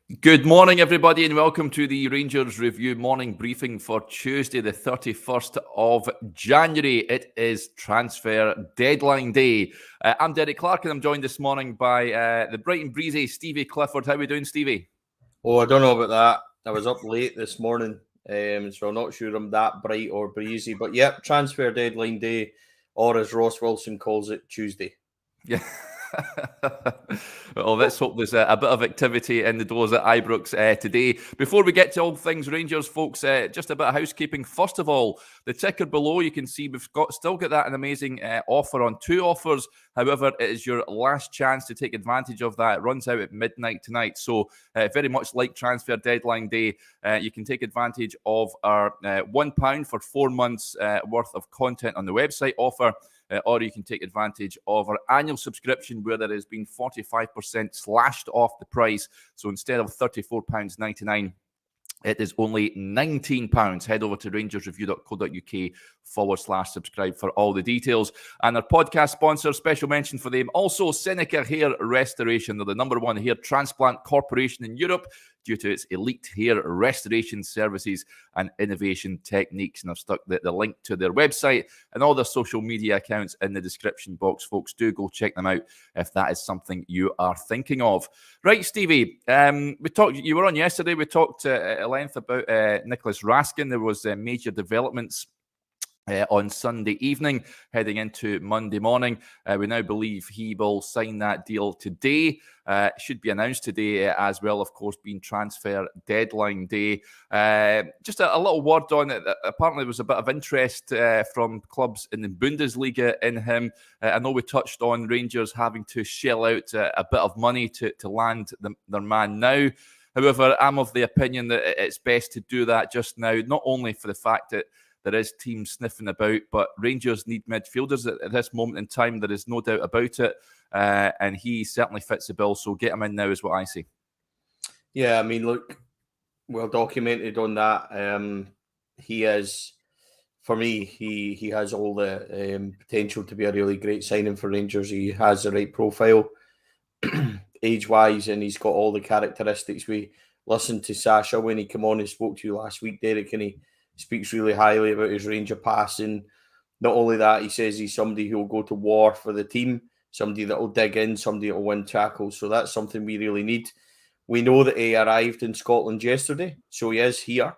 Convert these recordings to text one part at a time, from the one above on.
Good morning, everybody, and welcome to the Rangers Review morning briefing for Tuesday, the 31st of January. It is transfer deadline day. I'm Derek Clark, and I'm joined this morning by the bright and breezy Stevie Clifford. How are we doing, Stevie? Oh, I don't know about that. I was up late this morning, so I'm not sure I'm that bright or breezy. But yep, transfer deadline day, or as Ross Wilson calls it, Tuesday. Yeah. Well, let's hope there's a bit of activity in the doors at Ibrox today. Before we get to all things Rangers, folks, just a bit of housekeeping. First of all, the ticker below, you can see we've still got that an amazing offer on two offers. However, it is your last chance to take advantage of that. It runs out at midnight tonight. So very much like transfer deadline day, you can take advantage of our £1 for 4 months worth of content on the website offer. Or you can take advantage of our annual subscription where there has been 45% slashed off the price. So instead of £34.99, it is only £19. Head over to rangersreview.co.uk/subscribe for all the details. And our podcast sponsor, special mention for them, also Seneca Hair Restoration. They're the #1 hair transplant corporation in Europe due to its elite hair restoration services and innovation techniques. And I've stuck the link to their website and all their social media accounts in the description box. Folks, do go check them out if that is something you are thinking of. Right, Stevie, we talked. You were on yesterday. We talked at length about Nicholas Raskin. There was major developments on Sunday evening, heading into Monday morning. We now believe he will sign that deal today. Should be announced today as well, of course, being transfer deadline day. Just a little word on it. Apparently, there was a bit of interest from clubs in the Bundesliga in him. I know we touched on Rangers having to shell out a bit of money to land their man now. However, I'm of the opinion that it's best to do that just now, not only for the fact that there is teams sniffing about, but Rangers need midfielders at this moment in time. There is no doubt about it. And he certainly fits the bill. So get him in now is what I say. Yeah, I mean, look, well documented on that. He is, for me, he has all the potential to be a really great signing for Rangers. He has the right profile, age-wise, and he's got all the characteristics. We listened to Sasha when he came on and spoke to you last week, Derek, and he speaks really highly about his range of passing. Not only that, he says he's somebody who will go to war for the team, somebody that will dig in, somebody that will win tackles. So that's something we really need. We know that he arrived in Scotland yesterday, so he is here.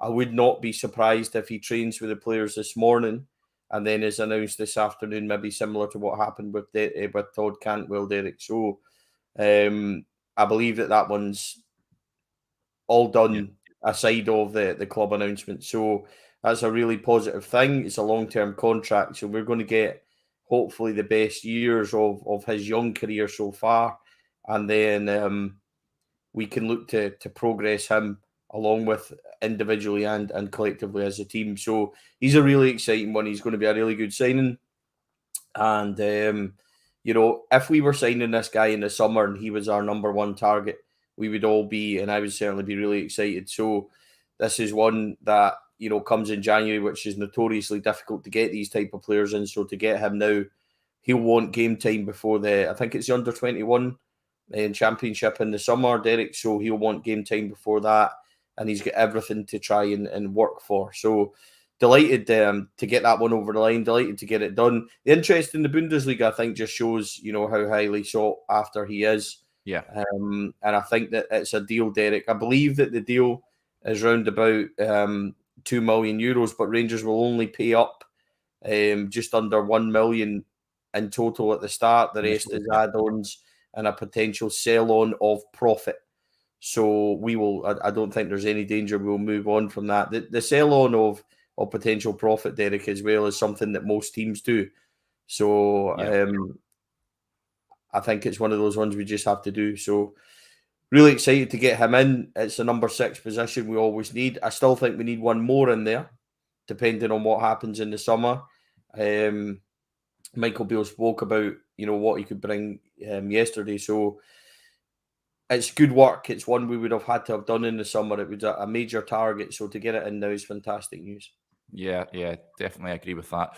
I would not be surprised if he trains with the players this morning and then is announced this afternoon, maybe similar to what happened with Todd Cantwell, Derek. So I believe that one's all done aside of the club announcement. So that's a really positive thing. It's a long-term contract, so we're going to get hopefully the best years of his young career so far, and then we can look to progress him along with individually and collectively as a team. So he's a really exciting one. He's going to be a really good signing. And, if we were signing this guy in the summer and he was our #1 target, we would all be, and I would certainly be really excited. So this is one that, comes in January, which is notoriously difficult to get these type of players in. So to get him now, he'll want game time before I think it's the under-21 in Championship in the summer, Derek. So he'll want game time before that, and he's got everything to try and work for. So delighted to get that one over the line, delighted to get it done. The interest in the Bundesliga, I think, just shows, how highly sought after he is. Yeah. And I think that it's a deal, Derek. I believe that the deal is round about €2 million, but Rangers will only pay up just under 1 million in total at the start. The rest is add-ons and a potential sell-on of profit. So we will. I don't think there's any danger we'll move on from that. The sell-on of potential profit, Derek, as well, is something that most teams do. So I think it's one of those ones we just have to do. So really excited to get him in. It's the number 6 position we always need. I still think we need one more in there, depending on what happens in the summer. Michael Beale spoke about, what he could bring yesterday. So it's good work. It's one we would have had to have done in the summer. It was a major target. So to get it in now is fantastic news. Yeah, definitely agree with that.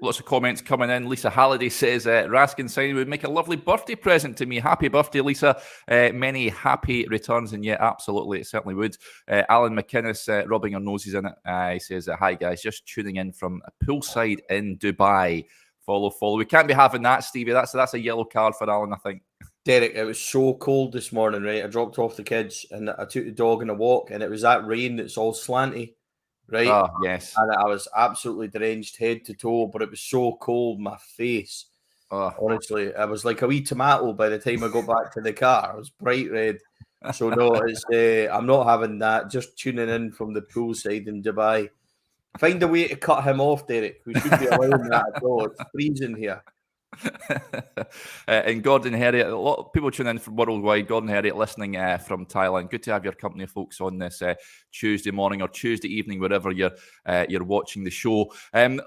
Lots of comments coming in. Lisa Halliday says, Raskin signing would make a lovely birthday present to me. Happy birthday, Lisa. Many happy returns, and yeah, absolutely, it certainly would. Alan McInnes rubbing her noses in it. He says, hi guys, just tuning in from a poolside in Dubai. Follow. We can't be having that, Stevie. That's a yellow card for Alan, I think. Derek, it was so cold this morning, right? I dropped off the kids and I took the dog on a walk, and it was that rain that's all slanty, right? Oh, yes. And I was absolutely drenched head to toe, but it was so cold, my face. Oh. Honestly, I was like a wee tomato by the time I got back to the car. I was bright red. So no, it's I'm not having that. Just tuning in from the poolside in Dubai. Find a way to cut him off, Derek. We shouldn't be allowing that at all. It's freezing here. And Gordon Herriot, a lot of people tune in from worldwide. Gordon Herriot listening from Thailand. Good to have your company, folks, on this Tuesday morning or Tuesday evening, wherever you're watching the show.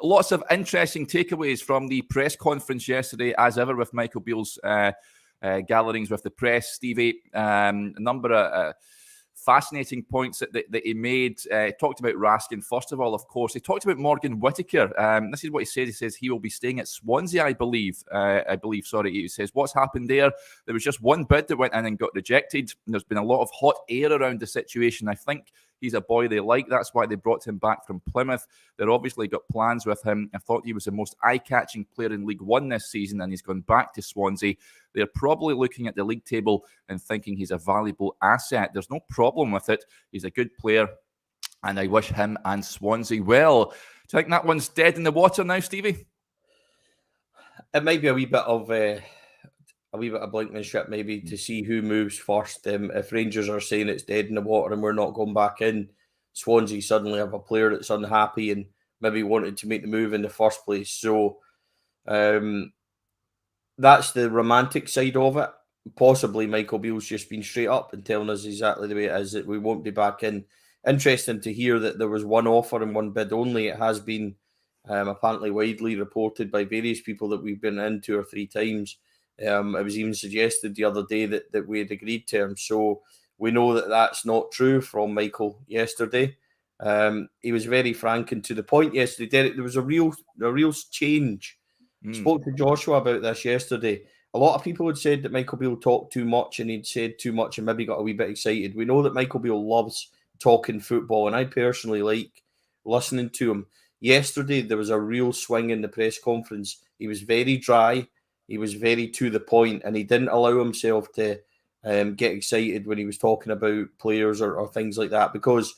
Lots of interesting takeaways from the press conference yesterday, as ever, with Michael Beale's gatherings with the press. Stevie, a number of fascinating points that he made. Talked about Raskin, first of all, of course. He talked about Morgan Whittaker. This is what he said. He says he will be staying at Swansea, I believe. He says, what's happened there? There was just one bid that went in and got rejected. There's been a lot of hot air around the situation. I think he's a boy they like. That's why they brought him back from Plymouth. They're obviously got plans with him. I thought he was the most eye-catching player in League One this season, and he's gone back to Swansea. They're probably looking at the league table and thinking he's a valuable asset. There's no problem with it. He's a good player, and I wish him and Swansea well. Do you think that one's dead in the water now, Stevie? It might be a wee bit of blinkmanship, maybe, to see who moves first. If Rangers are saying it's dead in the water and we're not going back in, Swansea suddenly have a player that's unhappy and maybe wanted to make the move in the first place. So that's the romantic side of it. Possibly Michael Beale's just been straight up and telling us exactly the way it is, that we won't be back in. Interesting to hear that there was one offer and one bid only. It has been apparently widely reported by various people that we've been in 2 or 3 times. It was even suggested the other day that we had agreed terms. So we know that that's not true from Michael yesterday. He was very frank and to the point yesterday. Derek, there was a real change. Spoke to Joshua about this yesterday. A lot of people had said that Michael Beale talked too much and he'd said too much and maybe got a wee bit excited. We know that Michael Beale loves talking football, and I personally like listening to him. Yesterday, there was a real swing in the press conference. He was very dry. He was very to the point, and he didn't allow himself to get excited when he was talking about players or things like that, because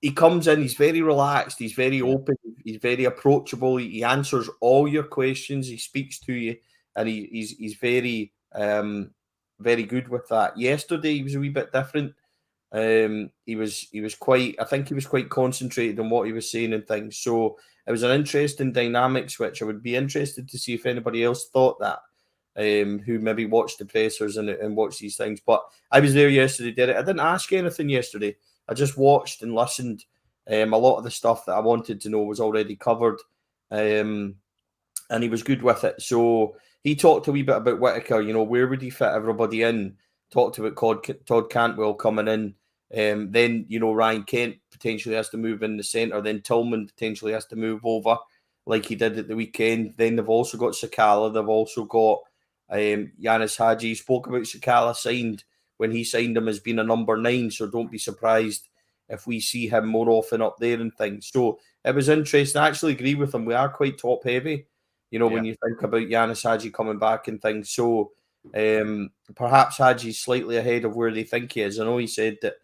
he comes in, he's very relaxed, he's very open, he's very approachable, he answers all your questions, he speaks to you, and he's very very good with that. Yesterday he was a wee bit different. He was quite, I think he was quite concentrated on what he was saying and things. So it was an interesting dynamic switch. I would be interested to see if anybody else thought that, who maybe watched the pressers and watched these things. But I was there yesterday, Derek. I didn't ask anything yesterday. I just watched and listened. A lot of the stuff that I wanted to know was already covered, and he was good with it. So he talked a wee bit about Whittaker. You know, where would he fit everybody in? Talked about Todd Cantwell coming in. Then, you know, Ryan Kent potentially has to move in the centre. Then Tillman potentially has to move over like he did at the weekend. Then they've also got Sakala. They've also got Yanis Hadji. He spoke about Sakala signed when he signed him as being a number 9. So don't be surprised if we see him more often up there and things. So it was interesting. I actually agree with him. We are quite top heavy, you know, when you think about Yanis Hadji coming back and things. So perhaps Hadji's slightly ahead of where they think he is. I know he said that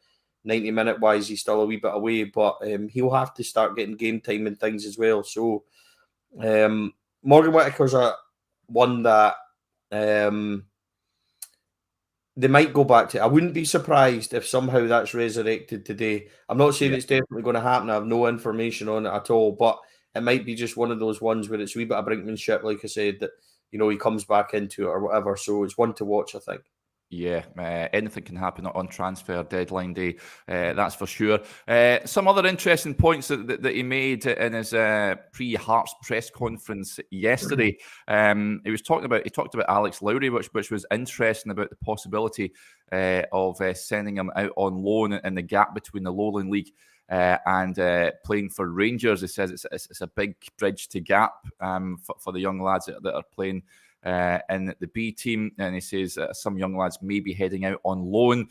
90-minute wise he's still a wee bit away, but he'll have to start getting game time and things as well. So Morgan Whittaker's one that they might go back to. I wouldn't be surprised if somehow that's resurrected today. I'm not saying it's definitely going to happen. I have no information on it at all, but it might be just one of those ones where it's a wee bit of brinkmanship, like I said, that, you know, he comes back into it or whatever. So it's one to watch, I think. Yeah, anything can happen on transfer deadline day, that's for sure. Some other interesting points that he made in his pre-Hearts press conference yesterday. He talked about Alex Lowry, which was interesting, about the possibility of sending him out on loan in the gap between the Lowland League and playing for Rangers. He says it's a big bridge to gap for the young lads that are playing in the B team. And he says some young lads may be heading out on loan.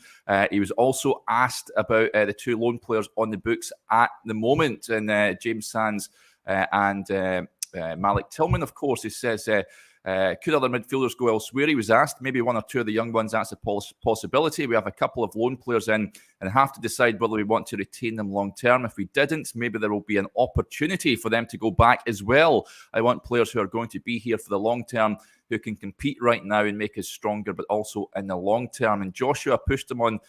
He was also asked about the two loan players on the books at the moment, and James Sands and Malik Tillman, of course. He says, could other midfielders go elsewhere? He was asked. Maybe one or two of the young ones, that's a possibility. We have a couple of loan players in and have to decide whether we want to retain them long term. If we didn't, maybe there will be an opportunity for them to go back as well. I want players who are going to be here for the long term, who can compete right now and make us stronger, but also in the long term. And Joshua pushed him on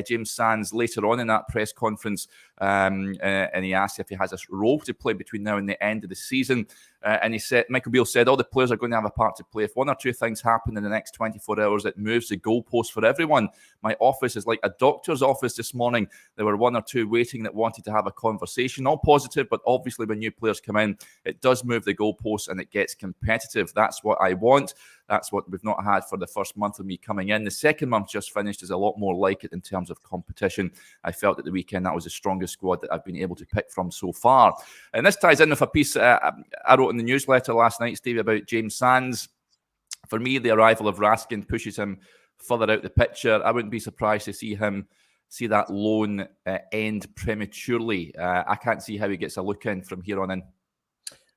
James Sands later on in that press conference, and he asked if he has a role to play between now and the end of the season. And he said, Michael Beale said, all the players are going to have a part to play. If one or two things happen in the next 24 hours, it moves the goalpost for everyone. My office is like a doctor's office this morning. There were one or two waiting that wanted to have a conversation, all positive, but obviously when new players come in, it does move the goalpost and it gets competitive. That's what I want. That's what we've not had for the first month of me coming in. The second month just finished is a lot more like it in terms of competition. I felt at the weekend that was the strongest squad that I've been able to pick from so far. And this ties in with a piece I wrote in the newsletter last night, Stevie, about James Sands. For me, the arrival of Raskin pushes him further out the picture. I wouldn't be surprised to see that loan end prematurely. I can't see how he gets a look in from here on in.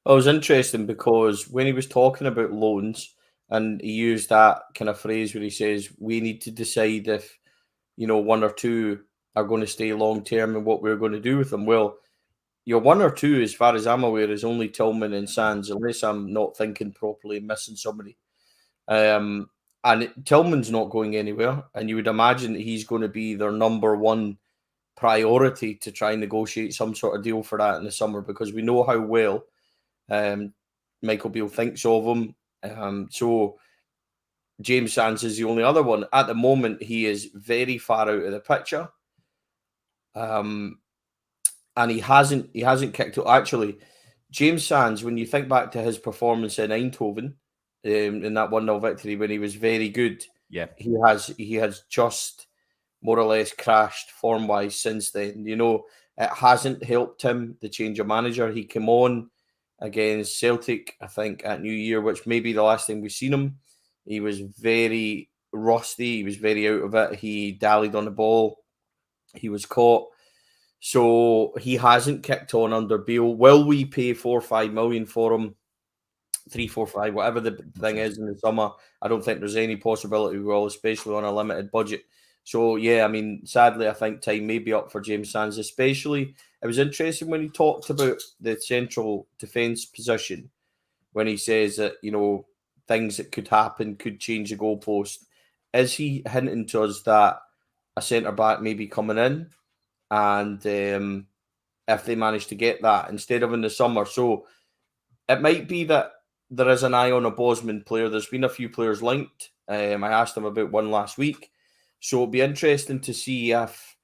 Well, it was interesting because when he was talking about loans, and he used that kind of phrase where he says, we need to decide if, one or two are going to stay long term and what we're going to do with them. Well, your one or two, as far as I'm aware, is only Tillman and Sands, unless I'm not thinking properly and missing somebody. And Tillman's not going anywhere. And you would imagine that he's going to be their number one priority to try and negotiate some sort of deal for that in the summer, because we know how well Michael Beale thinks of him. So James Sands is the only other one. At the moment, he is very far out of the picture. And he hasn't kicked it. Actually, James Sands, when you think back to his performance in Eindhoven, in that 1-0 victory when he was very good, yeah, he has just more or less crashed form-wise since then. It hasn't helped him, the change of manager. He came on against Celtic, I think, at New Year, which may be the last time we've seen him. He was very rusty. He was very out of it. He dallied on the ball. He was caught. So he hasn't kicked on under Beale. Will we pay 4 or 5 million for him? 3, 4, 5, whatever the thing is in the summer. I don't think there's any possibility we will, especially on a limited budget. So, yeah, I mean, sadly, I think time may be up for James Sands, especially. It was interesting when he talked about the central defence position, when he says that, things that could happen could change the goalpost. Is he hinting to us that a centre-back may be coming in? And if they manage to get that instead of in the summer. So it might be that there is an eye on a Bosman player. There's been a few players linked. I asked him about one last week. So it'll be interesting to see if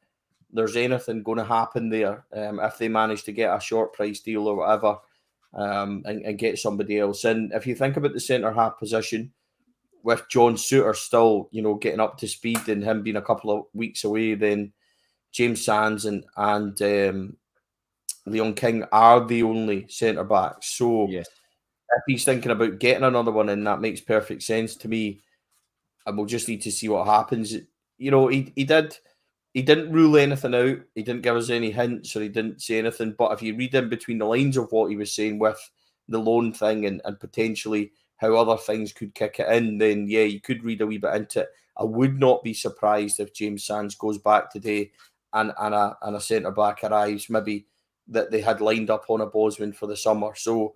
there's anything going to happen there, if they manage to get a short price deal or whatever, and get somebody else in. If you think about the centre-half position, with John Souttar still, getting up to speed and him being a couple of weeks away, then James Sands and Leon King are the only centre-backs. So yes, if he's thinking about getting another one in, that makes perfect sense to me. And we'll just need to see what happens. He didn't rule anything out. He didn't give us any hints, or he didn't say anything. But if you read in between the lines of what he was saying with the loan thing and potentially how other things could kick it in, then yeah, you could read a wee bit into it. I would not be surprised if James Sands goes back today and a centre back arrives, maybe that they had lined up on a Bosman for the summer. So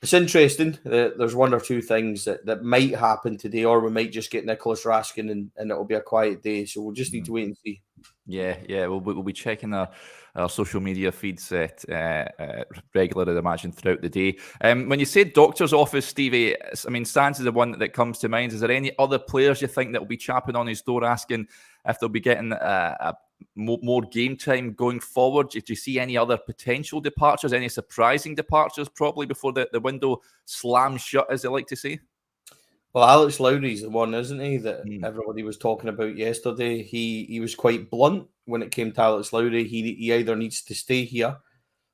it's interesting. There's one or two things that might happen today, or we might just get Nicholas Raskin and it'll be a quiet day. So we'll just need to wait and see. Yeah. We'll be checking our social media feeds regularly, I imagine, throughout the day. When you say doctor's office, Stevie, I mean, Sands is the one that comes to mind. Is there any other players you think that will be chapping on his door asking if they'll be getting more game time going forward? Do you see any other potential departures, any surprising departures, probably before the window slams shut, as they like to say? Well, Alex Lowry's the one, isn't he, that Mm. everybody was talking about yesterday. He was quite blunt when it came to Alex Lowry. He either needs to stay here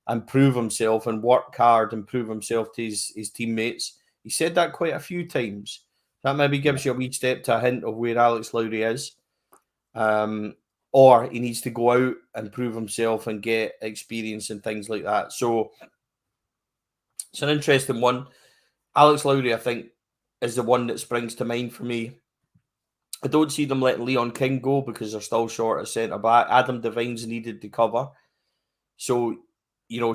and prove himself and work hard and prove himself to his teammates. He said that quite a few times. That maybe gives you a wee step to a hint of where Alex Lowry is. Or he needs to go out and prove himself and get experience and things like that. So it's an interesting one. Alex Lowry, I think, is the one that springs to mind for me. I don't see them letting Leon King go because they're still short at centre back. Adam Devine's needed to cover. So,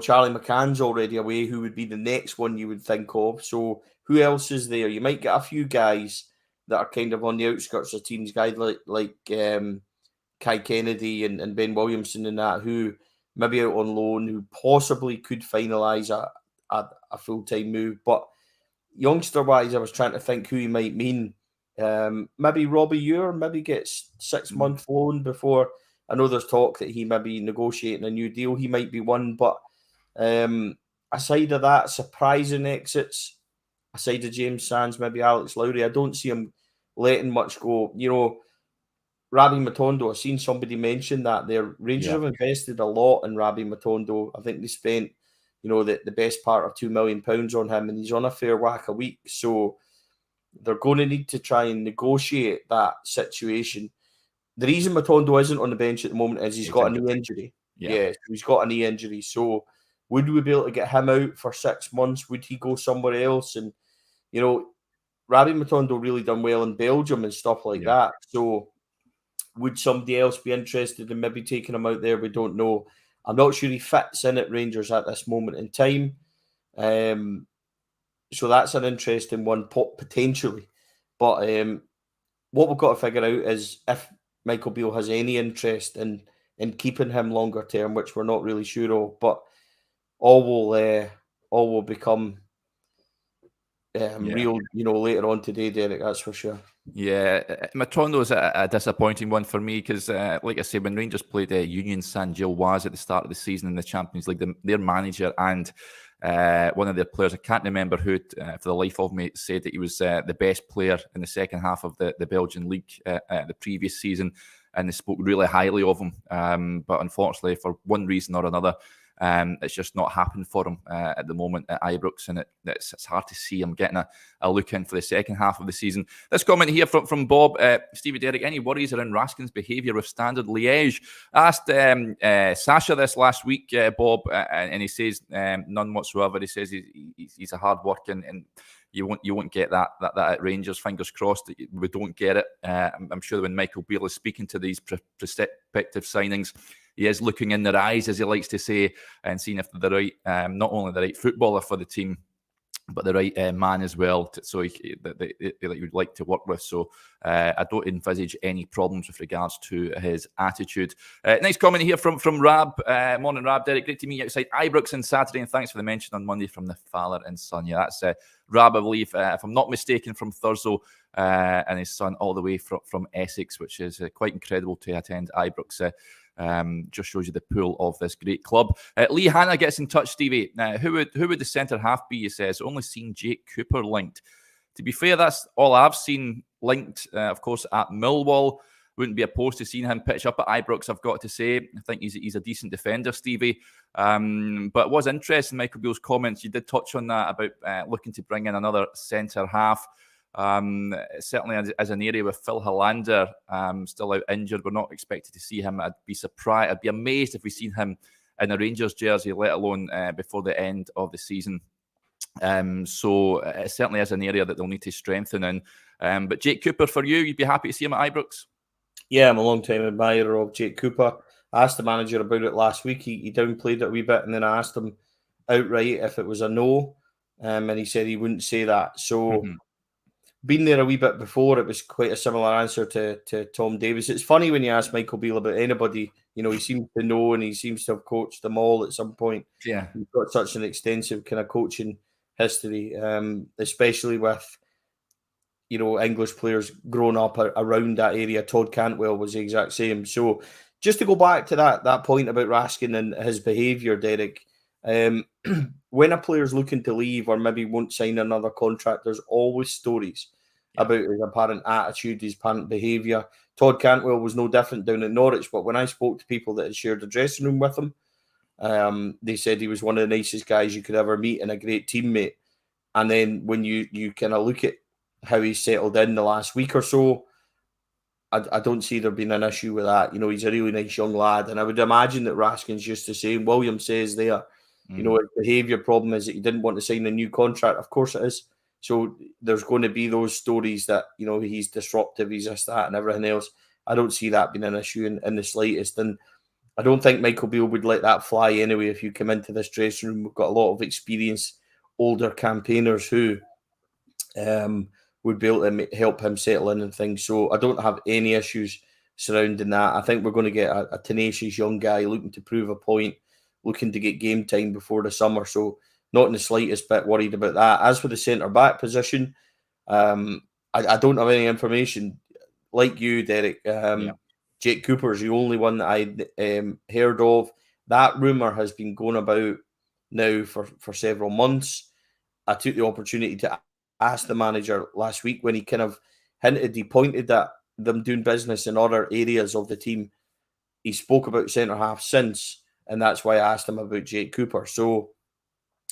Charlie McCann's already away, who would be the next one you would think of. So, who else is there? You might get a few guys that are kind of on the outskirts of teams, guys like Kai Kennedy and Ben Williamson and that, who maybe out on loan, who possibly could finalise a full-time move. But youngster-wise, I was trying to think who he might mean. Maybe Robbie Ewer, maybe gets 6-month loan before. I know there's talk that he may be negotiating a new deal. He might be one, but aside of that, surprising exits, aside of James Sands, maybe Alex Lowry, I don't see him letting much go. Rabbi Matondo, I've seen somebody mention that their Rangers have invested a lot in Rabbi Matondo. I think they spent, the best part of £2 million on him, and he's on a fair whack a week. So they're going to need to try and negotiate that situation. The reason Matondo isn't on the bench at the moment is he's got a knee injury. Yeah, so he's got a knee injury. So would we be able to get him out for 6 months? Would he go somewhere else? And, Rabbi Matondo really done well in Belgium and stuff like that. So would somebody else be interested in maybe taking him out there? We don't know. I'm not sure he fits in at Rangers at this moment in time. So that's an interesting one, potentially. But what we've got to figure out is if Michael Beale has any interest in keeping him longer term, which we're not really sure of. But all will become real, later on today, Derek. That's for sure. Yeah, Matondo's a disappointing one for me because, like I say, when Rangers played Union Saint-Gilloise at the start of the season in the Champions League, their manager and one of their players, I can't remember who, for the life of me, said that he was the best player in the second half of the Belgian league the previous season, and they spoke really highly of him. But unfortunately, for one reason or another, it's just not happened for him at the moment at Ibrox, and it's hard to see him getting a look in for the second half of the season. This comment here from Bob, Stevie Derek, any worries around Raskin's behaviour with Standard Liège? Asked Sasha this last week, Bob, and he says none whatsoever. He says he's a hard worker and you won't get that at Rangers. Fingers crossed that we don't get it. I'm sure when Michael Beale is speaking to these prospective signings, he is looking in their eyes, as he likes to say, and seeing if they're the right, not only the right footballer for the team, but the right man as well, that you would like to work with. So I don't envisage any problems with regards to his attitude. Nice comment here from Rab. Morning, Rab. Derek, great to meet you outside Ibrox on Saturday, and thanks for the mention on Monday from the father and son. Yeah, that's Rab, I believe, if I'm not mistaken, from Thurso, and his son all the way from Essex, which is quite incredible to attend Ibrox. Just shows you the pool of this great club. Lee Hanna gets in touch, Stevie. Who would the centre half be? He says, only seen Jake Cooper linked. To be fair, that's all I've seen linked, of course, at Millwall. Wouldn't be opposed to seeing him pitch up at Ibrox, I've got to say. I think he's a decent defender, Stevie. But it was interesting, Michael Beale's comments. You did touch on that about looking to bring in another centre half. Certainly as an area with Phil Hollander still out injured, we're not expected to see him. I'd be amazed if we seen him in a Rangers jersey, let alone before the end of the season. So it certainly is an area that they'll need to strengthen in. But Jake Cooper, for you, you'd be happy to see him at Ibrox? Yeah, I'm a long-time admirer of Jake Cooper. I asked the manager about it last week. He downplayed it a wee bit, and then I asked him outright if it was a no, and he said he wouldn't say that. So been there a wee bit before, it was quite a similar answer to Tom Davies. It's funny when you ask Michael Beale about anybody, he seems to know, and he seems to have coached them all at some point. Yeah. He's got such an extensive kind of coaching history, especially with English players growing up around that area. Todd Cantwell was the exact same. So just to go back to that point about Raskin and his behaviour, Derek, when a player's looking to leave or maybe won't sign another contract, there's always stories. about his apparent attitude, his apparent behaviour. Todd Cantwell was no different down in Norwich, but when I spoke to people that had shared a dressing room with him, they said he was one of the nicest guys you could ever meet and a great teammate. And then when you kind of look at how he's settled in the last week or so, I don't see there being an issue with that. He's a really nice young lad. And I would imagine that Raskin's just the same. William says there, his behaviour problem is that he didn't want to sign a new contract. Of course it is. So there's going to be those stories that, he's disruptive, he's this, that, and everything else. I don't see that being an issue in the slightest. And I don't think Michael Beale would let that fly anyway. If you come into this dressing room, we've got a lot of experienced, older campaigners who would be able to help him settle in and things. So I don't have any issues surrounding that. I think we're going to get a tenacious young guy looking to prove a point, looking to get game time before the summer. So not in the slightest bit worried about that. As for the centre-back position, I don't have any information. Like you, Derek, Jake Cooper is the only one that I heard of. That rumour has been going about now for several months. I took the opportunity to ask the manager last week when he kind of hinted, he pointed at them doing business in other areas of the team. He spoke about centre-half since, and that's why I asked him about Jake Cooper. So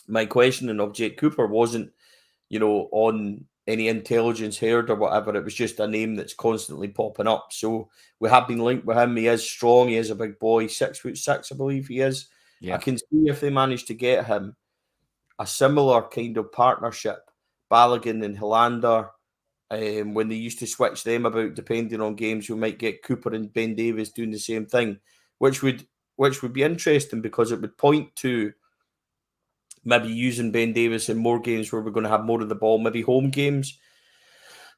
my questioning of Jake Cooper wasn't, on any intelligence heard or whatever. It was just a name that's constantly popping up. So we have been linked with him. He is strong. He is a big boy, 6'6", I believe he is. Yeah. I can see if they manage to get him a similar kind of partnership, Balogun and Hilander, when they used to switch them about depending on games, we might get Cooper and Ben Davies doing the same thing, which would be interesting because it would point to maybe using Ben Davies in more games where we're going to have more of the ball, maybe home games,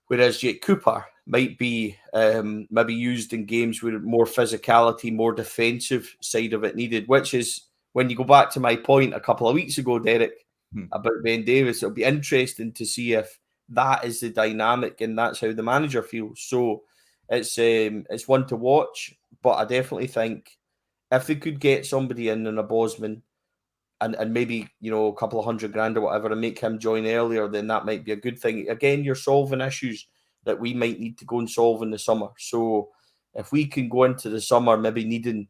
whereas Jake Cooper might be maybe used in games with more physicality, more defensive side of it needed, which is, when you go back to my point a couple of weeks ago, Derek, about Ben Davies, it'll be interesting to see if that is the dynamic and that's how the manager feels. So it's one to watch, but I definitely think if they could get somebody in a Bosman and maybe, a couple of $100,000 or whatever and make him join earlier, then that might be a good thing. Again, you're solving issues that we might need to go and solve in the summer. So if we can go into the summer maybe needing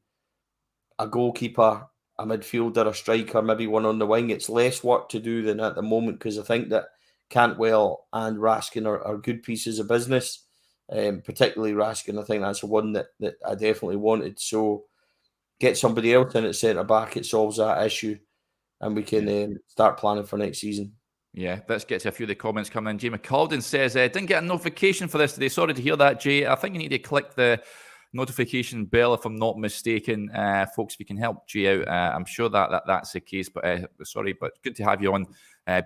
a goalkeeper, a midfielder, a striker, maybe one on the wing, it's less work to do than at the moment, because I think that Cantwell and Raskin are good pieces of business, particularly Raskin. I think that's the one that I definitely wanted. So get somebody else in at centre-back, it solves that issue, and we can start planning for next season. Yeah, let's get to a few of the comments coming in. Jay McCalden says, didn't get a notification for this today. Sorry to hear that, Jay. I think you need to click the notification bell if I'm not mistaken. Folks, if you can help Jay out, I'm sure that's the case, but sorry, but good to have you on.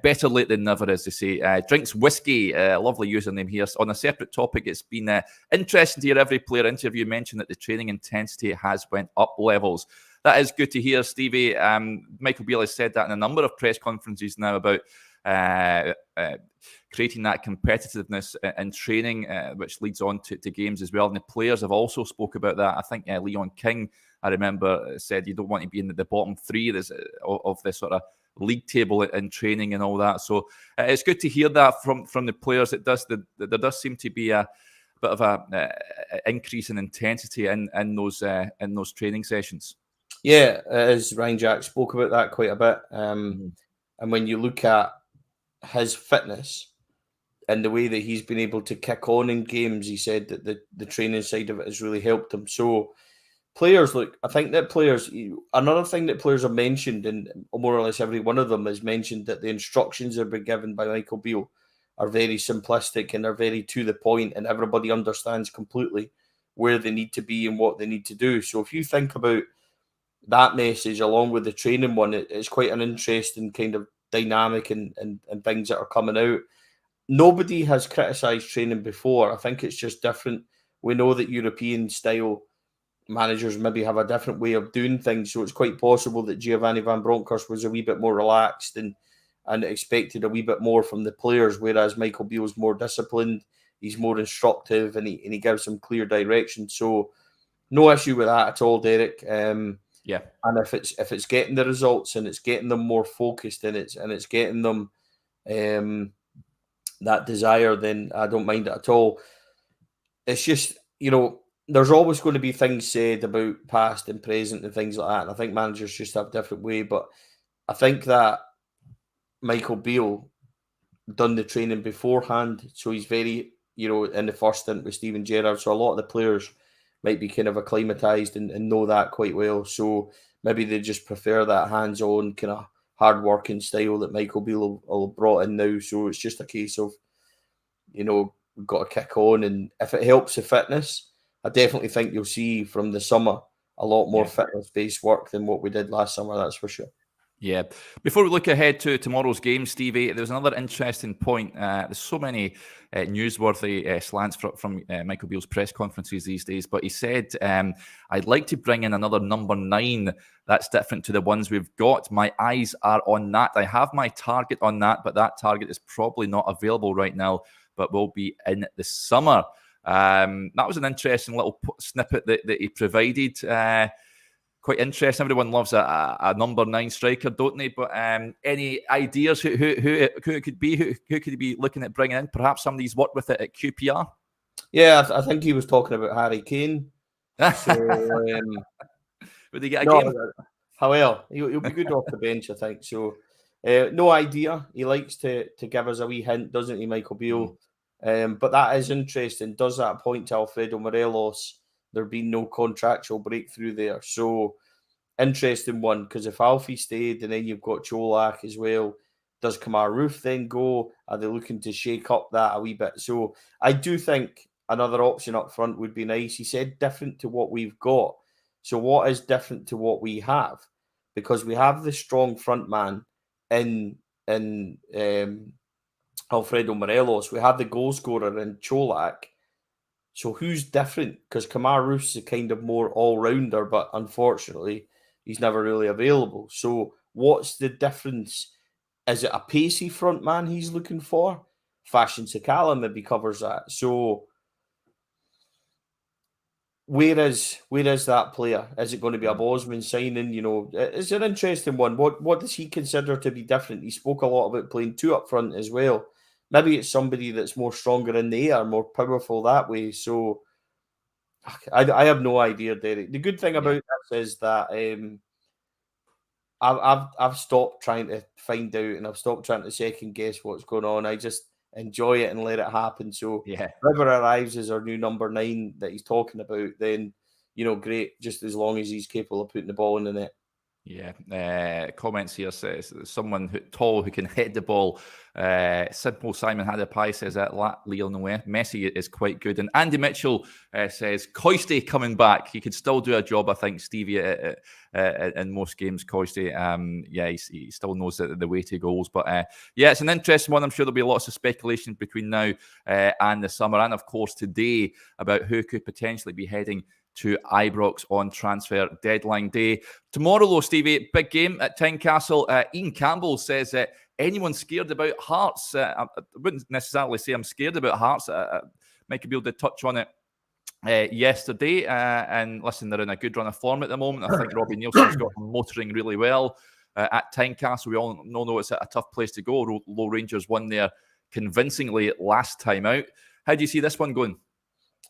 Better late than never, as they say. Drinks Whiskey, lovely username here. On a separate topic, it's been interesting to hear every player interview mention that the training intensity has went up levels. That is good to hear, Stevie. Michael Beale has said that in a number of press conferences now about creating that competitiveness in training, which leads on to games as well. And the players have also spoke about that. I think Leon King, I remember, said you don't want to be in the bottom three of this sort of league table in training and all that. So it's good to hear that from the players. There does seem to be a bit of a increase in intensity in those training sessions. Yeah, as Ryan Jack spoke about that quite a bit. And when you look at his fitness and the way that he's been able to kick on in games, he said that the training side of it has really helped him. So players, look, I think that another thing that players have mentioned, and more or less every one of them has mentioned, that the instructions that have been given by Michael Beale are very simplistic and are very to the point, and everybody understands completely where they need to be and what they need to do. So if you think about that message along with the training one, it's quite an interesting kind of dynamic and things that are coming out. Nobody has criticised training before. I think it's just different. We know that European style managers maybe have a different way of doing things, so it's quite possible that Giovanni Van Bronckhorst was a wee bit more relaxed and expected a wee bit more from the players, whereas Michael Beale's more disciplined, he's more instructive, and he gives them clear direction. So no issue with that at all, Derek. Yeah, and if it's getting the results and it's getting them more focused and it's getting them that desire, then I don't mind it at all. It's just, there's always going to be things said about past and present and things like that. And I think managers just have a different way. But I think that Michael Beale done the training beforehand. So he's very, in the first stint with Steven Gerrard. So a lot of the players might be kind of acclimatised and know that quite well. So maybe they just prefer that hands-on kind of hard-working style that Michael Beale will brought in now. So it's just a case of, we've got to kick on. And if it helps the fitness, I definitely think you'll see from the summer a lot more fitness-based work than what we did last summer, that's for sure. Yeah. Before we look ahead to tomorrow's game, Stevie, there's another interesting point. There's so many newsworthy slants from Michael Beale's press conferences these days, but he said, I'd like to bring in another number 9 that's different to the ones we've got. My eyes are on that. I have my target on that, but that target is probably not available right now, but will be in the summer. That was an interesting little snippet that he provided. Quite interesting. Everyone loves a number 9 striker, don't they? But any ideas who it could be? Who could he be looking at bringing in? Perhaps somebody's worked with it at QPR. Yeah, I think he was talking about Harry Kane. So, would he get a game? However, he'll be good off the bench, I think. So, no idea. He likes to give us a wee hint, doesn't he, Michael Beale? But that is interesting. Does that point to Alfredo Morelos? There being no contractual breakthrough there. So, interesting one, because if Alfie stayed and then you've got Cholak as well, does Kamar Roof then go? Are they looking to shake up that a wee bit? So, I do think another option up front would be nice. He said different to what we've got. So, what is different to what we have? Because we have the strong front man in Alfredo Morelos. We have the goal scorer in Cholak. So who's different? Because Kamar Roof's a kind of more all-rounder, but unfortunately, he's never really available. So what's the difference? Is it a pacey front man he's looking for? Fashion Sakala maybe covers that. So where is that player? Is it going to be a Bosman signing? It's an interesting one. What does he consider to be different? He spoke a lot about playing 2 up front as well. Maybe it's somebody that's more stronger in the air, more powerful that way. So I have no idea, Derek. The good thing about this is that I've stopped trying to find out and I've stopped trying to second guess what's going on. I just enjoy it and let it happen. So whoever arrives as our new number 9 that he's talking about, then great. Just as long as he's capable of putting the ball in the net. Yeah, comments here says someone tall who can hit the ball. Simple Simon Hadapai says that Lionel Messi is quite good. And Andy Mitchell says Coiste coming back. He could still do a job, I think, Stevie, in most games. Coiste, he still knows the way to goals. But it's an interesting one. I'm sure there'll be lots of speculation between now and the summer. And of course, today about who could potentially be heading to Ibrox on transfer deadline day. Tomorrow, though, Stevie, big game at Tynecastle. Ian Campbell says anyone scared about Hearts? I wouldn't necessarily say I'm scared about Hearts. Michael Beale did touch on it yesterday. And listen, they're in a good run of form at the moment. I think Robbie Nielsen's got them motoring really well at Tynecastle. We all know it's a tough place to go. Low Rangers won there convincingly last time out. How do you see this one going?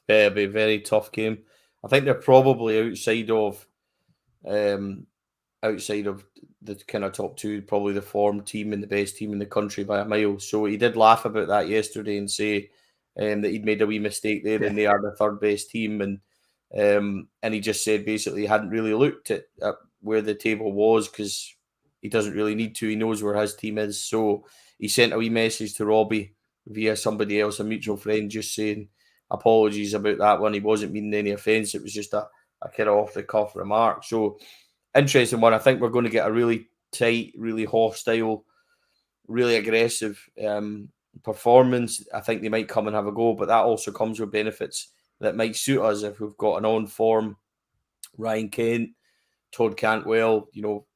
It'll be a very tough game. I think they're probably outside of the kind of top 2, probably the form team and the best team in the country by a mile. So he did laugh about that yesterday and say that he'd made a wee mistake there and they are the third best team. And he just said basically he hadn't really looked at where the table was because he doesn't really need to. He knows where his team is. So he sent a wee message to Robbie via somebody else, a mutual friend, just saying, apologies about that one. He wasn't meaning any offence. It was just a kind of off-the-cuff remark. So, interesting one. I think we're going to get a really tight, really hostile, really aggressive performance. I think they might come and have a go, but that also comes with benefits that might suit us if we've got an on-form Ryan Kent, Todd Cantwell,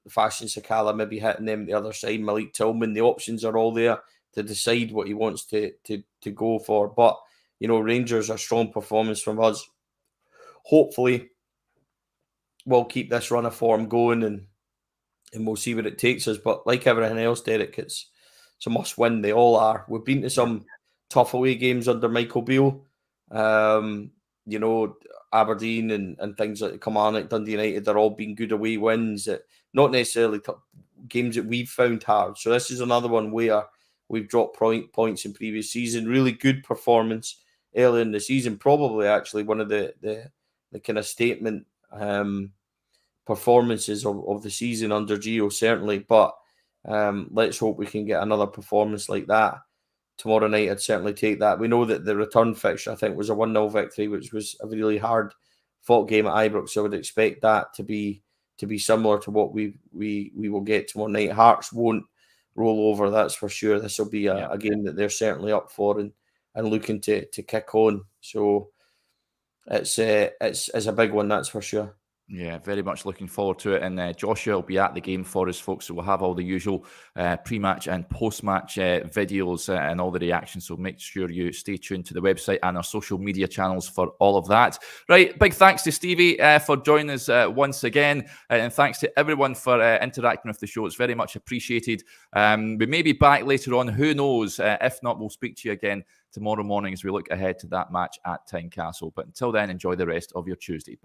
Fashion Sakala maybe hitting them the other side, Malik Tillman. The options are all there to decide what he wants to go for. But Rangers, a strong performance from us. Hopefully, we'll keep this run of form going and we'll see where it takes us. But like everything else, Derek, it's a must-win. They all are. We've been to some tough away games under Michael Beale. You know, Aberdeen and things like Kilmarnock, Dundee United, they're all been good away wins. Not necessarily games that we've found hard. So this is another one where we've dropped points in previous season. Really good performance early in the season. Probably actually one of the kind of statement performances of the season under Gio, certainly. But let's hope we can get another performance like that tomorrow night. I'd certainly take that. We know that the return fixture, I think, was a 1-0 victory, which was a really hard fought game at Ibrox. So I would expect that to be similar to what we will get tomorrow night. Hearts won't roll over, that's for sure. This will be a game that they're certainly up for and looking to kick on. So it's a big one, that's for sure. Yeah, very much looking forward to it. And Joshua will be at the game for us, folks. So we'll have all the usual pre-match and post-match videos and all the reactions. So make sure you stay tuned to the website and our social media channels for all of that. Right, big thanks to Stevie for joining us once again. And thanks to everyone for interacting with the show. It's very much appreciated. We may be back later on. Who knows? If not, we'll speak to you again tomorrow morning as we look ahead to that match at Tynecastle. But until then, enjoy the rest of your Tuesday. Bye.